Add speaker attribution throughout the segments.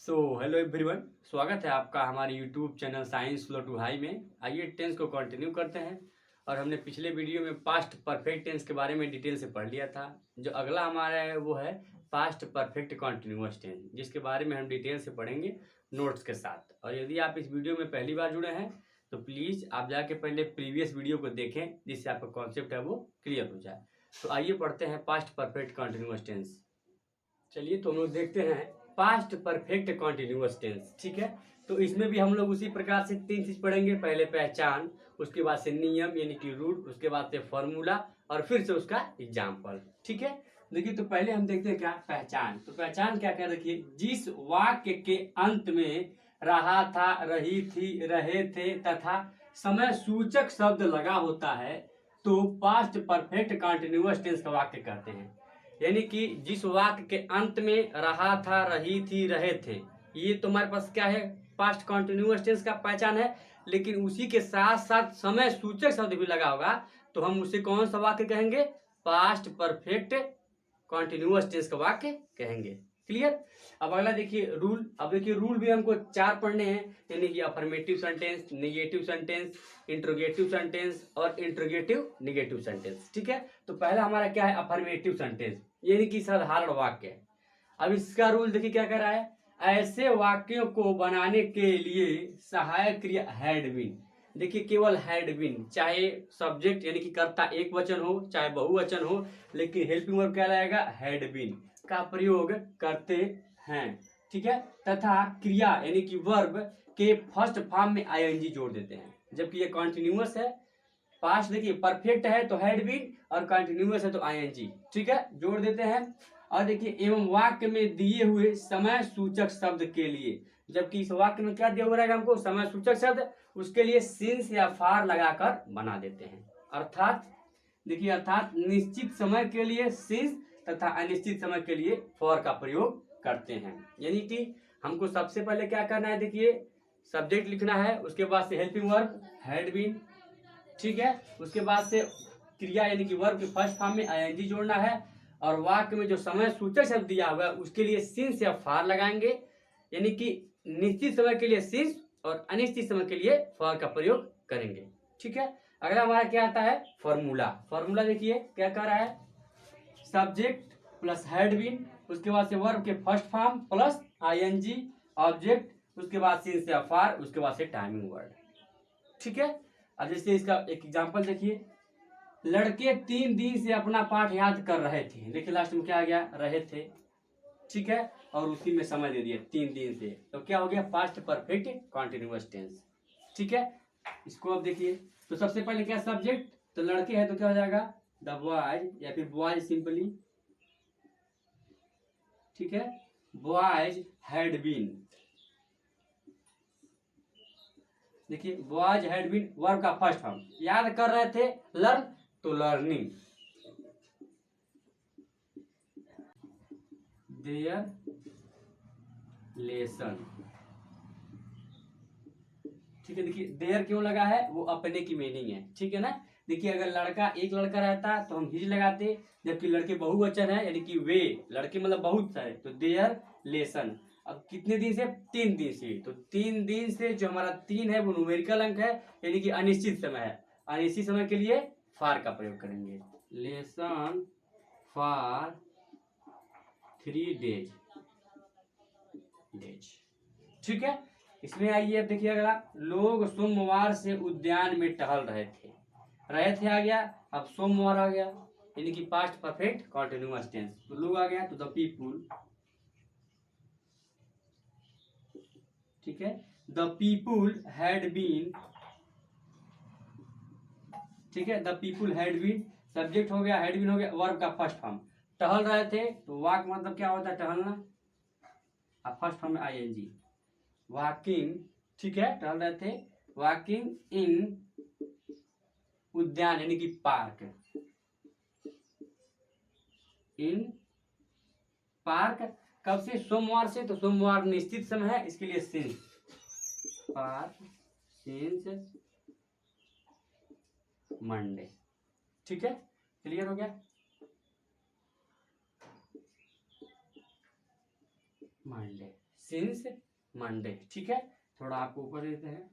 Speaker 1: Hello everyone, स्वागत है आपका हमारे YouTube channel science flow to high में। आइए टेंस को कंटिन्यू करते हैं। और हमने पिछले वीडियो में पास्ट परफेक्ट टेंस के बारे में डिटेल से पढ़ लिया था। जो अगला हमारा है वो है पास्ट परफेक्ट कॉन्टिन्यूअस टेंस, जिसके बारे में हम डिटेल से पढ़ेंगे नोट्स के साथ। और यदि आप इस वीडियो में पहली बार जुड़े हैं तो प्लीज़ आप जाके पहले प्रीवियस वीडियो को देखें, जिससे आपका कॉन्सेप्ट है वो क्लियर हो जाए। तो आइए पढ़ते हैं पास्ट परफेक्ट कॉन्टिन्यूअस टेंस। चलिए तो हम लोग देखते हैं पास्ट परफेक्ट कॉन्टिन्यूअस टेंस। ठीक है, तो इसमें भी हम लोग उसी प्रकार से तीन चीज पढ़ेंगे। पहले पहचान, उसके बाद से नियम यानी कि रूल, उसके बाद से फॉर्मूला और फिर से उसका एग्जाम्पल। ठीक है, देखिए तो पहले हम देखते हैं क्या पहचान। तो पहचान क्या क्या देखिए, जिस वाक्य के अंत में रहा था, रही थी, रहे थे तथा समय सूचक शब्द लगा होता है तो पास्ट परफेक्ट कॉन्टिन्यूअस टेंस का वाक्य कहते हैं। यानी कि जिस वाक्य के अंत में रहा था, रही थी, रहे थे, ये तुम्हारे पास क्या है, पास्ट कॉन्टिन्यूअस टेंस का पहचान है। लेकिन उसी के साथ साथ समय सूचक शब्द भी लगा होगा तो हम उसे कौन सा वाक्य कहेंगे, पास्ट परफेक्ट कॉन्टिन्यूअस टेंस का वाक्य कहेंगे। क्लियर। अब अगला देखिए रूल। अब देखिए रूल भी हमको चार पढ़ने हैं, यानी कि affirmative sentence, negative sentence, interrogative sentence और इंट्रोगेटिव नेगेटिव सेंटेंस। ठीक है, तो पहला हमारा क्या है, अफर्मेटिव सेंटेंस, यानी कि साधारण वाक्य है। अब इसका रूल देखिए क्या कर रहा है, ऐसे वाक्यों को बनाने के लिए सहायक क्रिया हैड बीन। देखिए केवल हैड बीन, चाहे सब्जेक्ट यानी कि कर्ता एक वचन हो चाहे बहुवचन हो, लेकिन हेल्पिंग वर्ब क्या लाएगा, हैड बीन का प्रयोग करते हैं। ठीक है, तथा क्रिया यानी कि वर्ब के फर्स्ट फॉर्म में आईएनजी जोड़ देते हैं। जबकि ये कॉन्टिन्यूअस है, पास्ट देखिए परफेक्ट है तो हैड बीन और कंटिन्यूअस है तो आईएनजी। ठीक है, जोड़ देते हैं। और देखिए एवं वाक्य में दिए हुए समय सूचक शब्द के लिए, जबकि इस वाक्य में क्या दिया हुआ रहेगा हमको, समय सूचक शब्द, उसके लिए सिंस या फार लगाकर बना देते हैं। अर्थात देखिए, अर्थात निश्चित समय के लिए सिंस तथा अनिश्चित समय के लिए फॉर का प्रयोग करते हैं। यानी कि हमको सबसे पहले क्या करना है, देखिए सब्जेक्ट लिखना है, उसके बाद से हेल्पिंग वर्ब हैड बीन। ठीक है, उसके बाद से क्रिया यानी कि वर्ब के फर्स्ट फॉर्म में आईएनजी जोड़ना है। और वाक्य में जो समय सूचक शब्द दिया हुआ है उसके लिए सिंस या फार लगाएंगे, यानी कि निश्चित समय के लिए सिंस और अनिश्चित समय के लिए फॉर का प्रयोग करेंगे। ठीक है, अगला हमारा क्या आता है, फॉर्मूला। फॉर्मूला देखिए क्या कर रहा है, सब्जेक्ट प्लस हैड बीन, उसके बाद से वर्ब के first form plus ING, object, उसके बाद सिंस या फार, उसके बाद से टाइमिंग वर्ड। ठीक है, अब जैसे इसका एक एग्जांपल देखिए, लड़के 3 दिन से अपना पाठ याद कर रहे थे। देखिए लास्ट में क्या आ गया, रहे थे। ठीक है, और उसी में समय दे दिया 3 दिन से, तो क्या हो गया, पास्ट परफेक्ट कॉन्टिन्यूअस टेंस। ठीक है, इसको अब देखिए, तो सबसे पहले क्या सब्जेक्ट, तो लड़के हैं तो क्या हो जाएगा, द बॉयज या फिर बॉयज सिंपली। ठीक है, बॉयज हैड बीन। देखिए बॉयज हैड बीन वर्ब का फर्स्ट फॉर्म, याद कर रहे थे, लर्न तो लर्निंग, देयर लेसन। ठीक है, देखिए देयर क्यों लगा है, वो अपने की मीनिंग है। ठीक है ना, देखिए अगर लड़का एक लड़का रहता तो हम हिज लगाते, जबकि लड़के बहुवचन है यानी कि वे लड़के मतलब बहुत सारे, तो देयर लेसन। अब कितने दिन से, 3 दिन से, तो 3 दिन से जो हमारा 3 है वो न्यूमेरिकल अंक है, यानी कि अनिश्चित समय है। अनिश्चित समय के लिए फार का प्रयोग करेंगे, लेसन फॉर 3 डेज। ठीक है, इसमें आइए अब देखिए अगला, लोग सोमवार से उद्यान में टहल रहे थे। रहे थे आ गया, अब सोमवार आ गया, यानी कि पास्ट परफेक्ट कॉन्टिन्यूअस टेंस। तो लोग आ गया तो द पीपुल। ठीक है, द पीपुल हैड बीन। ठीक है, the people had been, subject हो गया, हैड बीन हो गया, वर्ब का फर्स्ट फॉर्म। टहल रहे थे तो वाक मतलब क्या होता है, टहलना, अब फर्स्ट फॉर्म में आईएनजी, वॉकिंग। ठीक है, टहल रहे थे, वॉकिंग इन उद्यान यानी कि पार्क, इन पार्क। कब से, सोमवार से, तो सोमवार निश्चित समय है, इसके लिए सिंस, पार्क सिंस मंडे। ठीक है, क्लियर हो गया, मंडे सिंस मंडे। ठीक है, थोड़ा आपको ऊपर देते हैं,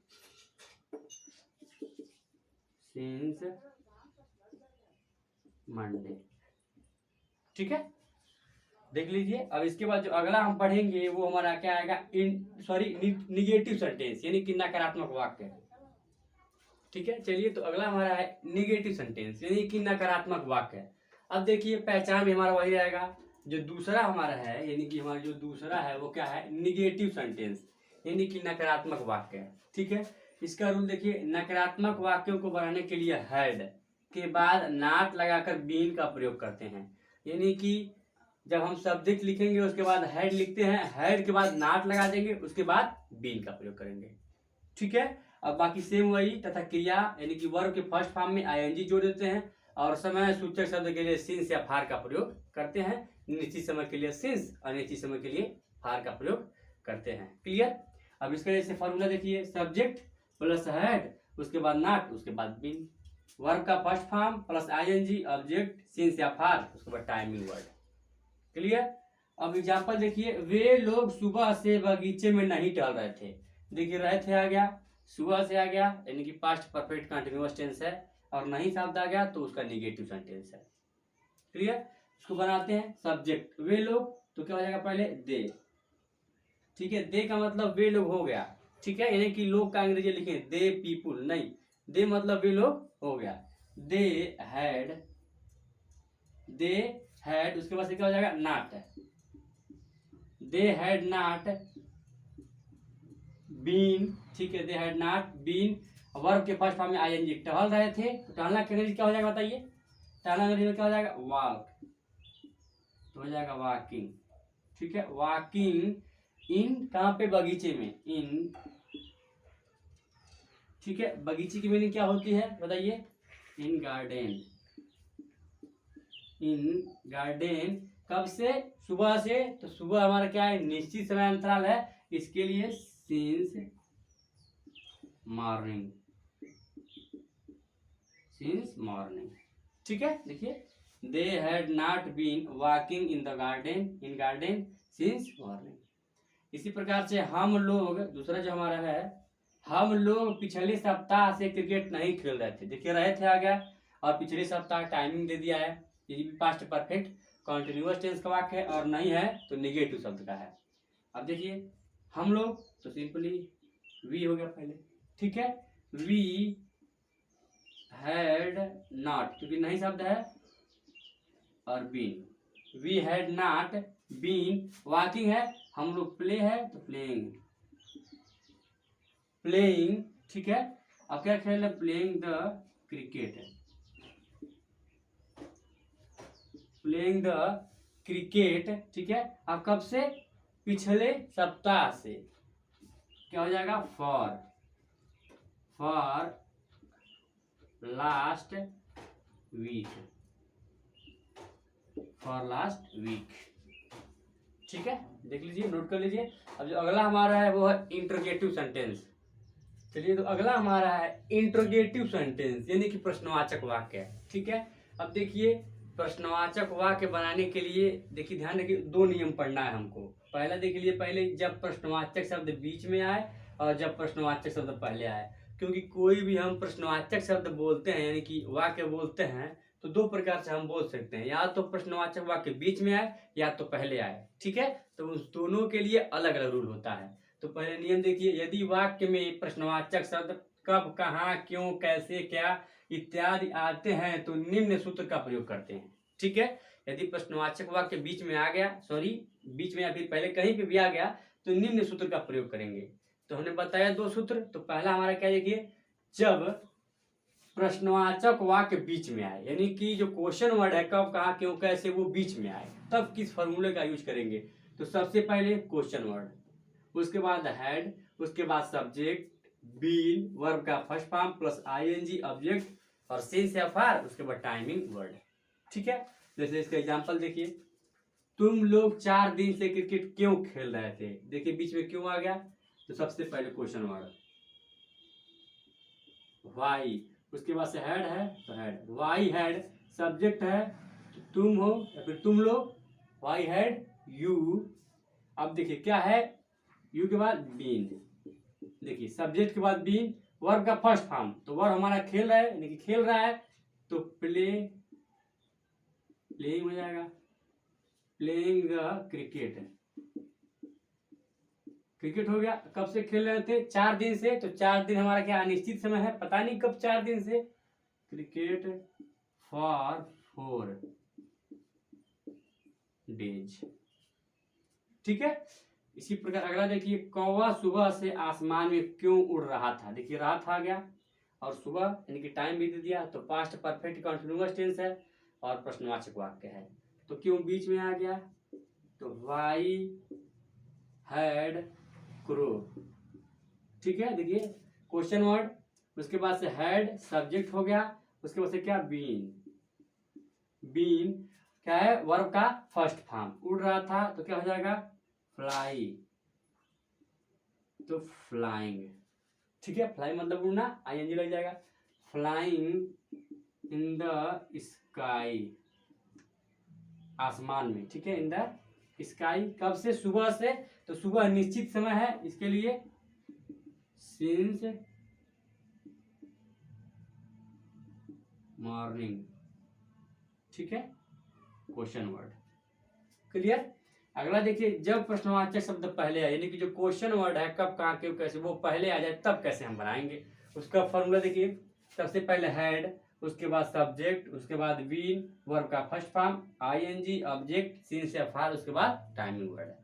Speaker 1: सिंस मंडे। ठीक है, देख लीजिए। अब इसके बाद जो अगला हम पढ़ेंगे वो हमारा क्या आएगा, निगेटिव सेंटेंस, यानी कि नकारात्मक वाक्य। ठीक है, चलिए, तो अगला हमारा है निगेटिव सेंटेंस, यानी कि नकारात्मक वाक्य। अब देखिए, पहचान भी हमारा वही रहेगा। जो दूसरा हमारा है, यानी कि हमारा जो दूसरा है वो क्या है, निगेटिव सेंटेंस, यानी कि नकारात्मक वाक्य। ठीक है, इसका रूल देखिए, नकारात्मक वाक्यों को बनाने के लिए हैड के बाद नॉट लगाकर बीन का प्रयोग करते हैं। यानी कि जब हम सब्जेक्ट लिखेंगे उसके बाद हैड लिखते हैं, हैड के बाद नॉट लगा देंगे, उसके बाद बीन का प्रयोग करेंगे। ठीक है, अब बाकी सेम वही तथा क्रिया, यानी कि वर्ब के फर्स्ट फॉर्म में आईएनजी जोड़ देते हैं और समय सूचक शब्द के लिए सिंस या फार का प्रयोग करते हैं। निश्चित समय के लिए सिंस, अनिश्चित समय के लिए फार का प्रयोग करते हैं। क्लियर। अब इसका जैसे फॉर्मूला देखिए, सब्जेक्ट प्लस हैड, उसके बाद नॉट, उसके बाद बीन। वर्ब का first form plus ING, object since या फार, उसके बाद टाइमिंग वर्ड। क्लियर। अब एग्जाम्पल देखिए, वे लोग सुबह से बगीचे में नहीं टहल रहे थे। देखिए, रहे थे आ गया, सुबह से आ गया, यानी कि पास्ट परफेक्ट कंटिन्यूअस टेंस है, और नहीं शब्द आ गया तो उसका निगेटिव सेंटेंस है। क्लियर। इसको बनाते हैं, सब्जेक्ट वे लोग, तो क्या हो जाएगा, पहले दे। ठीक है, दे का मतलब वे लोग हो गया। ठीक है, यानी कि लोग का अंग्रेजी लिखे दे पीपुल, नहीं, दे मतलब वे लोग हो गया। दे हैड, दे हैड, उसके बाद से क्या हो जाएगा, not. They had not been. ठीक है, they had not been, verb के फर्स्ट फॉर्म में आईएनजी, टहल रहे थे, तो टहलना के अंग्रेजी क्या हो जाएगा बताइए, टहलना अंग्रेजी में क्या हो जाएगा, वॉक, तो हो जाएगा वॉकिंग। ठीक है, वॉकिंग इन, कहाँ पे, बगीचे में, इन। ठीक है, बगीचे की मीनिंग क्या होती है बताइए, इन गार्डन, इन गार्डन। कब से, सुबह से, तो सुबह हमारा क्या है, निश्चित समय अंतराल है, इसके लिए सिंस मॉर्निंग, सिंस मॉर्निंग। ठीक है, देखिए, they had not been walking in the garden, in garden since morning. इसी प्रकार से हम लोग, दूसरा जो हमारा है, हम लोग पिछले सप्ताह से क्रिकेट नहीं खेल रहे थे। देखिए, रहे थे आ गया, और पिछले सप्ताह टाइमिंग दे दिया है, ये भी पास्ट परफेक्ट कॉन्टिन्यूअस टेंस का वाक्य है, और नहीं है तो निगेटिव शब्द का है। अब देखिए, हम लोग, तो सिंपली वी हो गया पहले। ठीक है, वी हैड नॉट, क्योंकि नहीं शब्द है, और been, we had not been walking है, हम लोग प्ले है तो प्लेइंग, प्लेइंग। ठीक है, अब क्या खेल है, playing the cricket, playing the cricket. ठीक है, अब कब से, पिछले सप्ताह से, क्या हो जाएगा, for, for last week, for last week. ठीक है, देख लीजिए, नोट कर लीजिए। अब जो अगला हमारा है वो है इंट्रोगेटिव सेंटेंस। चलिए, तो अगला हमारा है इंट्रोगेटिव सेंटेंस, यानी कि प्रश्नवाचक वाक्य। ठीक है, अब देखिए, प्रश्नवाचक वाक्य बनाने के लिए देखिए, ध्यान रखिए, दो नियम पढ़ना है हमको। पहला देख लीजिए, पहले जब प्रश्नवाचक शब्द बीच में आए और जब प्रश्नवाचक शब्द पहले आए, क्योंकि कोई भी हम प्रश्नवाचक शब्द बोलते हैं, यानी कि वाक्य बोलते हैं, तो दो प्रकार से हम बोल सकते हैं, या तो प्रश्नवाचक वाक्य बीच में आए या तो पहले आए। ठीक है, तो उस दोनों के लिए अलग अलग रूल होता है। तो पहले नियम देखिए, यदि वाक्य में प्रश्नवाचक शब्द कब, कहाँ, क्यों, कैसे, क्या इत्यादि आते हैं तो निम्न सूत्र का प्रयोग करते हैं। ठीक है, यदि प्रश्नवाचक वाक्य बीच में आ गया, सॉरी, बीच में या फिर पहले कहीं पे भी आ गया, तो निम्न सूत्र का प्रयोग करेंगे। तो हमने बताया दो सूत्र। तो पहला हमारा क्या, देखिए, जब प्रश्नवाचक वाक्य बीच में आए, यानी कि जो क्वेश्चन वर्ड है, कब, कहाँ, क्यों, कैसे, वो बीच में आए, तब किस फॉर्मूले का यूज करेंगे। तो सबसे पहले क्वेश्चन वर्ड, उसके बाद हैड, उसके बाद सब्जेक्ट, बीन, वर्ब का first form plus ING, object, और सिंस या फार, उसके बाद टाइमिंग वर्ड। ठीक है, जैसे इसका एग्जांपल देखिए, तुम लोग 4 दिन से क्रिकेट क्यों खेल रहे थे। देखिए, बीच में क्यों आ गया, तो सबसे पहले क्वेश्चन वर्ड, वाई, उसके बाद से हैड है तो हैड, वाई हैड, सब्जेक्ट है तो तुम हो या फिर तुम लोग, वाई हैड यू। अब देखिए क्या है, यू के बाद बीन। देखिए सब्जेक्ट के बाद बीन, वर्ब का फर्स्ट फॉर्म, तो वर्ब हमारा खेल रहा है यानी कि खेल रहा है, तो प्लेइंग हो जाएगा, प्लेइंग द क्रिकेट, क्रिकेट हो गया। कब से खेल रहे थे? 4 दिन से, तो 4 दिन हमारा क्या अनिश्चित समय है, पता नहीं कब 4 दिन से, क्रिकेट फॉर 4 डेज। ठीक है। इसी प्रकार अगला देखिए, कौवा सुबह से आसमान में क्यों उड़ रहा था। देखिए रात आ गया और सुबह यानी कि टाइम भी दे दिया, तो पास्ट परफेक्ट कंटीन्यूअस टेंस है और प्रश्नवाचक वाक्य है, तो क्यों बीच में आ गया, तो वाई हैड क्रो। ठीक है। देखिए क्वेश्चन वर्ड, उसके बाद से हैड सब्जेक्ट हो गया, उसके बाद से क्या बीन, बीन क्या है, वर्ब का फर्स्ट फॉर्म, उड़ रहा था तो क्या हो जाएगा, फ्लाई, तो फ्लाइंग। ठीक है। फ्लाई मतलब उड़ना, आईएनजी लग जाएगा, फ्लाइंग इन द स्काई, आसमान में। ठीक है। इन द स्काई कब से, सुबह से, तो सुबह निश्चित समय है, इसके लिए सिंस मॉर्निंग। ठीक है। Question word clear. अगला देखिए, जब प्रश्नवाचक शब्द पहले आए, यानी कि जो क्वेश्चन वर्ड है कब कहाँ क्यों कैसे वो पहले आ जाए, तब कैसे हम बनाएंगे उसका फॉर्मूला देखिए। सबसे पहले हैड, उसके बाद सब्जेक्ट, उसके बाद बीन, वर्ब का first form, ING, object, since या फार, उसके बाद टाइमिंग वर्ड है।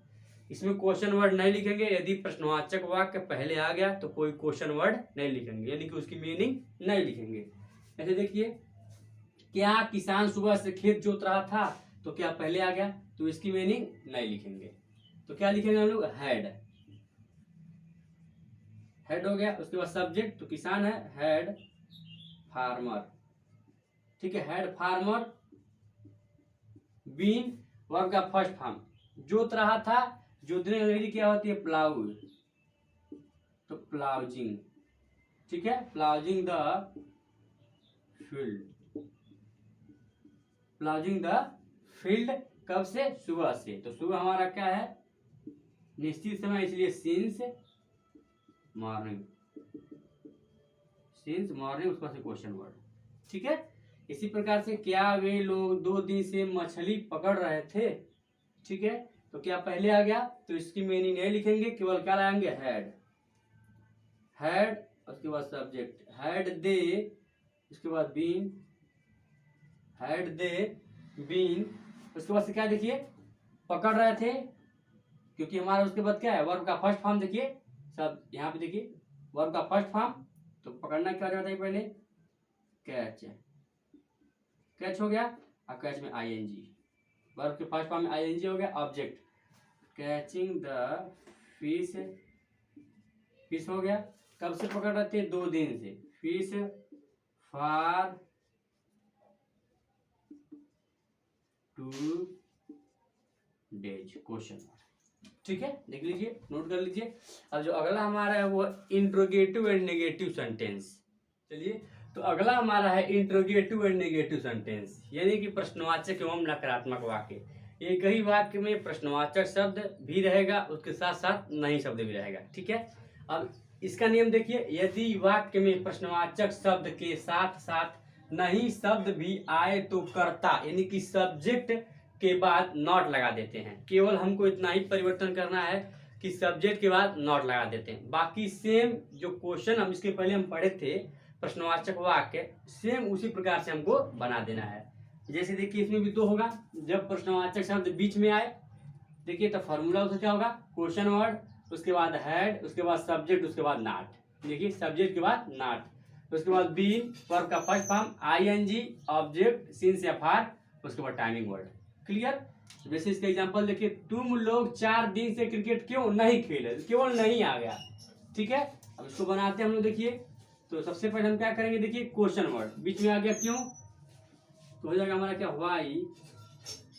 Speaker 1: इसमें क्वेश्चन वर्ड नहीं लिखेंगे, यदि प्रश्नवाचक वाक्य पहले आ गया तो कोई क्वेश्चन वर्ड नहीं लिखेंगे, यानी कि उसकी मीनिंग नहीं लिखेंगे। ऐसे देखिए, क्या किसान सुबह से खेत जोत रहा था, तो क्या पहले आ गया, तो इसकी मीनिंग नहीं लिखेंगे, तो क्या लिखेंगे हम लोग, हैड, हेड हो गया। उसके बाद सब्जेक्ट, तो किसान है, हैड फार्मर। ठीक है। हैड फार्मर, बीन वर्ब का फर्स्ट फॉर्म, जोत रहा था, जोतने अंग्रेजी क्या होती है, प्लाउ, तो प्लाउजिंग। ठीक है। प्लाउजिंग द फील्ड, प्लाउजिंग द फील्ड कब से, सुबह से, तो सुबह हमारा क्या है, निश्चित समय, इसलिए सिंस मॉर्निंग, सिंस मॉर्निंग, उसका से क्वेश्चन वर्ड। ठीक है। इसी प्रकार से, क्या वे लोग 2 दिन से मछली पकड़ रहे थे। ठीक है। तो क्या पहले आ गया, तो इसकी मीनिंग नहीं लिखेंगे, केवल क्या लाएंगे, हैड, हैड, उसके बाद सब्जेक्ट, हैड दे, उसके बाद बीन, हैड दे बीन, उसके बाद से क्या देखिए, पकड़ रहे थे, क्योंकि हमारा उसके बाद क्या है, वर्ब का फर्स्ट फॉर्म। देखिए सब यहाँ पे देखिए, वर्ब का फर्स्ट फॉर्म, तो पकड़ना क्या जाता है, पहले कैच, कैच हो गया, और कैच में आईएनजी, वर्ब के फर्स्ट फॉर्म में आईएनजी हो गया, object, catching the fish, fish हो गया। कब से पकड़ रहे थे, 2 दिन से, फिश फॉर 2 डेज, क्वेश्चन। ठीक है। देख लीजिए, नोट कर लीजिए। अब जो अगला हमारा है वो इंट्रोगेटिव एंड नेगेटिव सेंटेंस। चलिए, तो अगला हमारा है इंट्रोगेटिव एंड नेगेटिव सेंटेंस, यानी कि प्रश्नवाचक एवं नकारात्मक वाक्य। एक ही वाक्य में प्रश्नवाचक शब्द भी रहेगा, उसके साथ साथ नहीं शब्द भी रहेगा। ठीक है। अब इसका नियम देखिए, यदि वाक्य में प्रश्नवाचक शब्द के साथ साथ नहीं शब्द भी आए तो कर्ता यानी कि सब्जेक्ट के बाद नॉट लगा देते हैं। केवल हमको इतना ही परिवर्तन करना है कि सब्जेक्ट के बाद नॉट लगा देते हैं, बाकी सेम जो क्वेश्चन हम इसके पहले हम पढ़े थे प्रश्नवाचक वाक्य, सेम उसी प्रकार से हमको बना देना है। जैसे देखिए, इसमें भी 2 होगा, जब प्रश्नवाचक शब्द बीच में आए, देखिए तो फॉर्मूला उसका क्या होगा, क्वेश्चन वर्ड, उसके बाद हैड, उसके बाद सब्जेक्ट, उसके बाद नॉट। देखिए सब्जेक्ट के बाद नॉट, उसके बाद बीन वर्ब का first form, ING, object, since या फार, उसके बाद टाइमिंग वर्ड। क्लियर। जैसे इसका एग्जांपल देखिए, तुम लोग 4 दिन से क्रिकेट क्यों नहीं खेले, केवल नहीं आ गया। ठीक है। अब इसको बनाते हैं हम लोग। देखिए, तो सबसे पहले हम क्या करेंगे, देखिए क्वेश्चन वर्ड बीच में आ गया, क्यों, तो हो जाएगा हमारा क्या, वाई,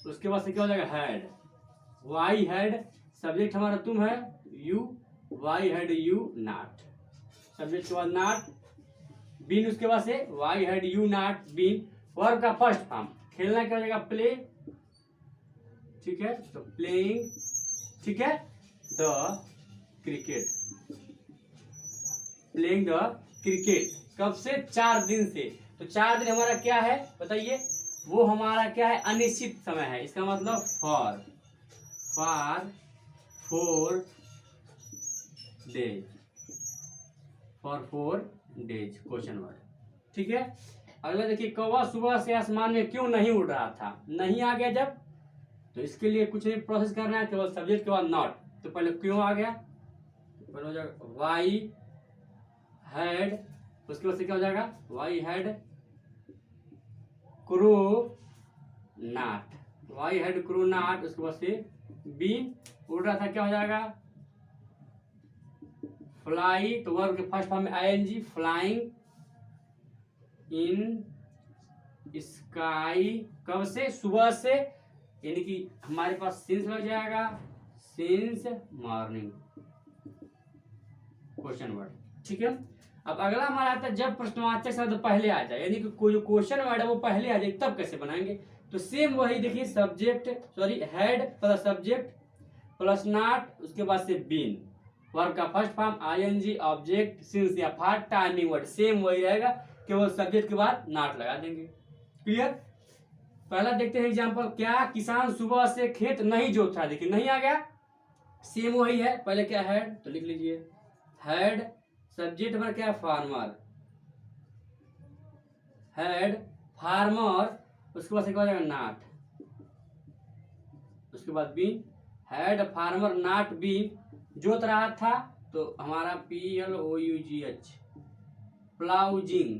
Speaker 1: उसके बाद से क्या हो जाएगा, हैड, वाई हैड, सब्जेक्ट हमारा तुम है, you, why had you not, subject के बाद नॉट, बीन, उसके बाद से why had you not been, verb का फर्स्ट फॉर्म, खेलना क्या हो जाएगा, प्ले। ठीक है। तो प्लेइंग। ठीक है। The cricket, playing the cricket. कब से? 4 दिन से। तो 4 दिन हमारा क्या है बताइए? वो हमारा क्या है? अनिश्चित समय है। इसका मतलब for 4 days, for 4 days, question word. ठीक है। अगला देखिए, कौवा सुबह से आसमान में क्यों नहीं उड़ रहा था? नहीं आ गया जब, तो इसके लिए कुछ नहीं प्रोसेस करना है, केवल सब्जेक्ट के बाद नॉट। तो पहले क्यों आ गया, तो पहले हो जाएगा वाई हैड, उसके बाद से क्या हो जाएगा? Why had crew not, why had crew not, उसके बाद से बीन, उड़ रहा था, क्या हो जाएगा? फ्लाई, तो वर्ब के फर्स्ट फॉर्म में आईएनजी, फ्लाइंग इन स्काई। कब से? सुबह से, यानी कि हमारे पास सिंस लग जाएगा, सिंस मॉर्निंग, क्वेश्चन वर्ड। ठीक है। अब अगला हमारा आता है जब प्रश्नवाचक शब्द पहले आ जाए, यानी कि कोई जो क्वेश्चन वर्ड है वो पहले आ जाए, तब कैसे बनाएंगे? तो सेम वही देखिए, subject sorry had plus subject plus not, उसके बाद से बीन, वर्ब का first form ING, object, since या फॉर, टाइमिंग वर्ड सेम वही रहेगा, केवल सब्जेक्ट के बाद नॉट लगा देंगे। क्लियर। पहला देखते हैं एग्जांपल, क्या किसान सुबह से खेत नहीं जोत रहा? देखिए नहीं आ गया, सेम वही है। पहले क्या हैड, तो लिख लीजिए हैड, सब्जेक्ट पर क्या? फार्मर, हैड फार्मर, उसके बाद से क्या हो जाएगा? नॉट, उसके बाद been, had farmer not been, जोत रहा था, तो हमारा PLOUGH, प्लाउजिंग,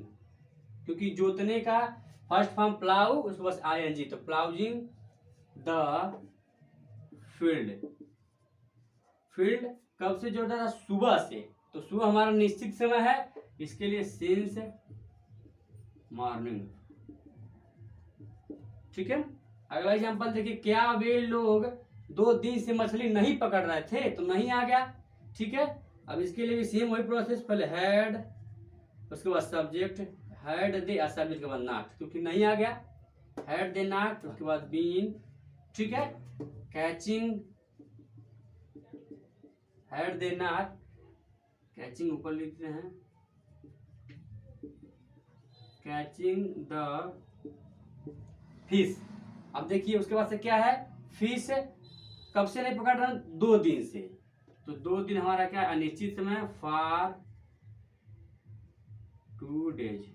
Speaker 1: क्योंकि जोतने का फर्स्ट फॉर्म प्लाउ, उसके बाद आईएनजी, तो प्लाउजिंग द फील्ड। फील्ड कब से जोता था? सुबह से, तो सुबह हमारा निश्चित समय है, इसके लिए सिंस मॉर्निंग। ठीक है। अगला एग्जांपल देखिए, क्या वे लोग 2 दिन से मछली नहीं पकड़ रहे थे? तो नहीं आ गया। ठीक है। अब इसके लिए भी सेम वही प्रोसेस, पहले हैड, उसके बाद सब्जेक्ट, हैड दे, सब्जेक्ट के बाद नॉट, क्योंकि नहीं आ गया, हैड दे नॉट, उसके बाद बीन। ठीक है। Catching, had they not, catching ऊपर लिखते हैं, कैचिंग द फिश। अब देखिए उसके बाद से क्या है? फिश कब से नहीं पकड़ रहा? 2 दिन से, तो 2 दिन हमारा क्या है? अनिश्चित समय, फॉर 2 डेज।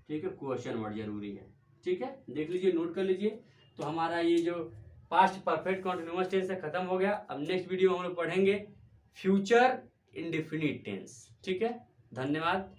Speaker 1: ठीक है, क्वेश्चन वर्ड जरूरी है। ठीक है, देख लीजिए, नोट कर लीजिए। तो हमारा ये जो पास्ट परफेक्ट कॉन्टिन्यूअस टेंस है खत्म हो गया। अब नेक्स्ट वीडियो हम लोग पढ़ेंगे फ्यूचर इंडेफिनिट टेंस। ठीक है, धन्यवाद।